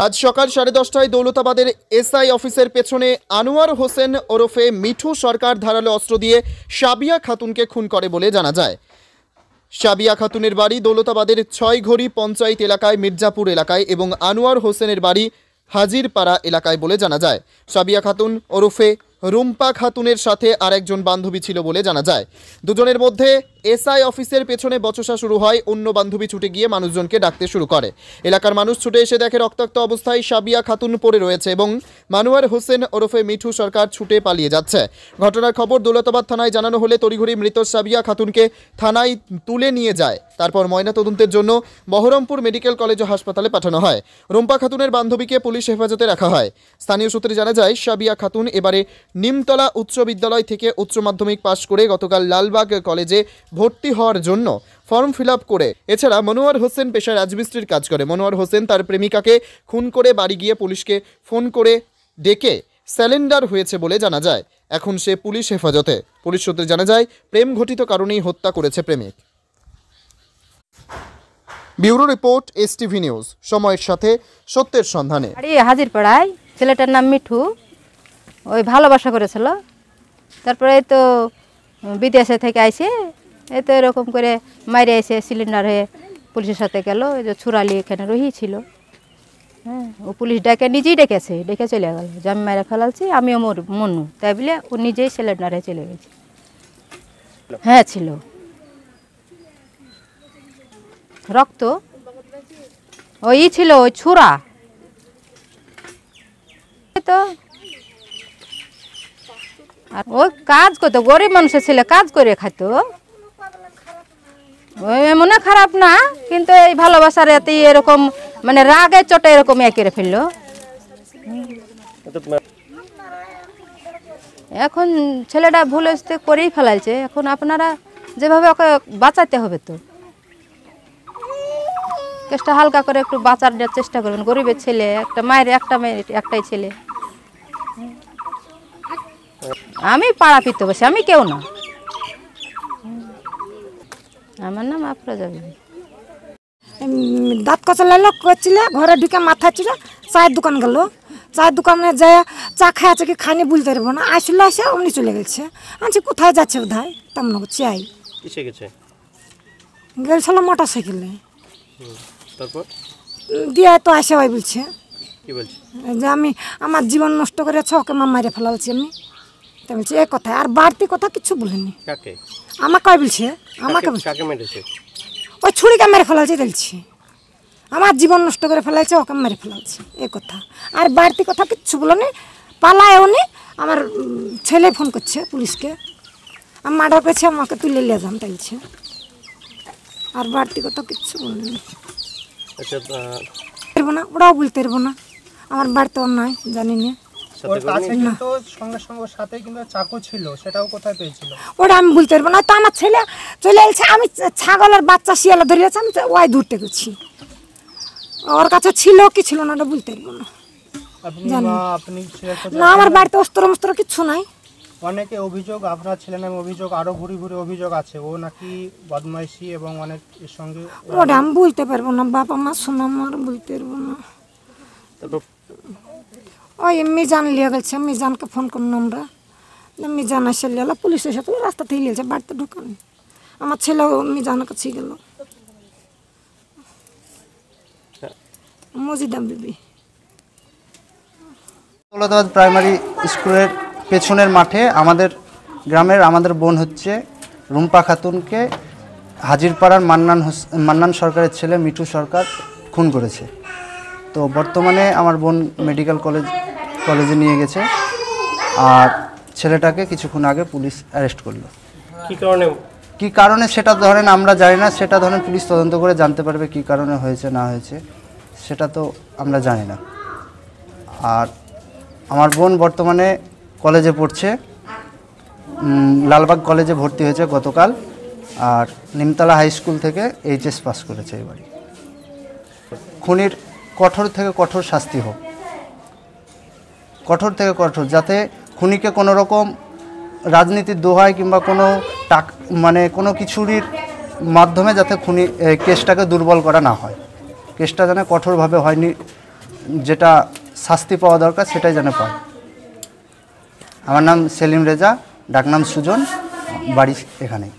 আজ সকাল 10:30টায় দৌলতাবাদের এসআই অফিসের পেছনে আনোয়ার হোসেন ওরফে মিঠু সরকার ধারালো অস্ত্র দিয়ে সাবিয়া খাতুনকে খুন করে বলে জানা যায়। সাবিয়া খাতুনের বাড়ি দৌলতাবাদের 6ঘড়ি পঞ্চায়েত এলাকায় মির্জাপুর এলাকায় এবং আনোয়ার হোসেনের বাড়ি হাজিরপাড়া এলাকায় বলে জানা যায়। সাবিয়া খাতুন ওরফে রুম্পা খাতুনের সাথে আরেকজন বান্ধবী ছিল বলে জানা যায়। দুজনের মধ্যে এসআই অফিসের পেছনে বচসা শুরু হয়। অন্য বান্ধবী ছুটে গিয়ে মানুষজনকে ডাকতে শুরু করে। এলাকার মানুষ ছুটে এসে দেখে রক্তাক্ত অবস্থায় সাবিয়া খাতুন পড়ে রয়েছে এবং আনোয়ার হোসেন ওরফে মিঠু সরকার ছুটে পালিয়ে যাচ্ছে। ঘটনার খবর দৌলতাবাদ থানায় জানানো হলে তড়িঘড়ি মৃত সাবিয়া খাতুনকে থানায় তুলে নিয়ে যায়। তারপর ময়নাতদন্তের জন্য বহরমপুর মেডিকেল কলেজ ও হাসপাতালে পাঠানো হয়। রুম্পা খাতুনের বান্ধবীকে পুলিশ হেফাজতে রাখা হয়। স্থানীয় সূত্রে জানা যায়, সাবিয়া খাতুন এবারে নিমতলা উচ্চ বিদ্যালয় থেকে উচ্চ মাধ্যমিক পাশ করে গতকাল লালবাগ কলেজে ভর্তি হওয়ার জন্য ফর্ম ফিল আপ করে। এছাড়া মনোয়ার হোসেন পেশায় রাজমিস্ত্রির কাজ করে। মনোয়ার হোসেন তার প্রেমিকাকে খুন করে বাড়ি গিয়ে পুলিশকে ফোন করে ডেকে স্যালেন্ডার হয়েছে বলে জানা যায়। এখন সে পুলিশ হেফাজতে। পুলিশ সূত্রে জানা যায়, প্রেম ঘটিত কারণেই হত্যা করেছে প্রেমিক। ব্যুরো রিপোর্ট, এসটিভি নিউজ, সময়ের সাথে সত্যের সন্ধানে। হাজিরপাড়ায় ছেলেটার নাম মিঠু, ওই ভালোবাসা করেছিল। তারপরে তো বিদেশে থেকে আইসে এই তো এরকম করে মাইরে এসে সিলিন্ডার হয়ে পুলিশের সাথে গেল। এই যে ছুরালি এখানে রহিয়েছিল, হ্যাঁ, ও পুলিশ ডেকে নিজেই ডেকে চলে গেল যে আমি মাইরে ফেলালছি, আমিও মনু, তাই বলে ও নিজেই সিলিন্ডার হয়ে চলে গেছে। হ্যাঁ ছিল রক্ত, ওই ছিল ওই ছুরা। তো আর ওই কাজ করতো, গরিব মানুষের ছেলে কাজ করে খাইতো। ওই মনে খারাপ না, কিন্তু এই ভালোবাসার এতে এরকম মানে রাগের চোটে এরকম করে ফেললো। এখন ছেলেটা ভুল করেই ফেলাইছে। এখন আপনারা যেভাবে ওকে বাঁচাতে হবে, তো কেসটা হালকা করে একটু বাঁচার চেষ্টা করবেন। গরিবের ছেলে, একটা মায়ের একটাই ছেলে। আমি পাড়া পিতে বসে, আমি কেউ না। আমার নাম আফরোজা বিবি। দাঁত কচা লাগলো করছিল, ঘরে ঢুকে মাথা ছিল, চায়ের দোকান গেল। চায়ের দোকানে যায় চা খাই আছে কি খাইনি বলতে পারবো না। আসলে আসে অমনি চলে গেছে। আনছি কোথায় যাচ্ছে বোধহয়, তেমন চাই গেছিল মোটর সাইকেলে। তারপর দিয়ে তো আসে ওই বলছে যে আমি আমার জীবন নষ্ট করেছে, ওকে মা মারে ফেলালছি আমি। তাই বলছে এই কথা, আর বাড়তি কথা কিছু বলেনি। আমাকে বলছে, আমাকে ওই ছুরিকে মেরে ফেলালছে বলছি, আমার জীবন নষ্ট করে ফেলাইছে, ওকে মেরে ফেলালছে এই কথা। আর বাড়তি কথা কিচ্ছু বলেনি। পালায় উনি, আমার ছেলে ফোন করছে পুলিশকে, আমি মার্ডার করেছি, আমাকে তুলে নিয়ে যান বলছে। আর বাড়তি কথা কিচ্ছু বলেনি। পারবো না, ওরাও বলতে পারবো না। আমার বাড়িতে অন্যায় জানি না। ওটা আমি বলতে পারবো না। তো আমার ছেলে চলে এসেছে, আমি ছাগলের বাচ্চা শিয়ালে ধরিয়েছে, আমি ওই দূরতে করছি। ওর কাছে ছিল কি ছিল না ওটা বলতে পারবো না। না, আমার বাড়িতে অস্ত্র মস্ত্র কিচ্ছু নাই। অনেকে অভিযোগ, আপনার ছেলে নামে অভিযোগ, আরো ঘুরি ঘুরি অভিযোগ আছে, ও নাকি বদমাইশি এবং অনেক এর সঙ্গে। ওটা আমি বলতে পারবো না, বাবা মা শোনা আমার বলতে পারবো না। ওই মিজান লিয়ে গেছে, মিজানকে ফোন করুন আমরা, মিজান এসে লিয়ে পুলিশের সাথে রাস্তা থেকে লিয়েছে, বাড়িতে ঢুকান। আমার ছেলেও মিজানের কাছে গেল। মজিদা বিবি। দৌলতাবাদ প্রাইমারি স্কুলের পেছনের মাঠে আমাদের বোন হচ্ছে রুম্পা খাতুনকে হাজিরপাড়ার মান্নান সরকারের ছেলে মিঠু সরকার খুন করেছে। তো বর্তমানে আমার বোন মেডিকেল কলেজে নিয়ে গেছে, আর ছেলেটাকে কিছুক্ষণ আগে পুলিশ অ্যারেস্ট করলো। কী কারণে সেটা ধরেন আমরা জানি না, সেটা ধরেন পুলিশ তদন্ত করে জানতে পারবে কী কারণে হয়েছে না হয়েছে, সেটা তো আমরা জানি না। আর আমার বোন বর্তমানে কলেজে পড়ছে, লালবাগ কলেজে ভর্তি হয়েছে গতকাল, আর নিমতলা হাই স্কুল থেকে এইচএস পাস করেছে এবারে। খুনির কঠোর থেকে কঠোর শাস্তি হোক, কঠোর থেকে কঠোর, যাতে খুনিকে কোনো রকম রাজনীতির দোহায় কিংবা কোনো কোনো কিছুরির মাধ্যমে যাতে খুনি কেসটাকে দুর্বল করা না হয়। কেসটা যেন কঠোরভাবে হয়নি যেটা শাস্তি পাওয়া দরকার সেটাই যেন পায়। আমার নাম সেলিম রেজা, ডাকনাম সুজন, বাড়ি এখানেই।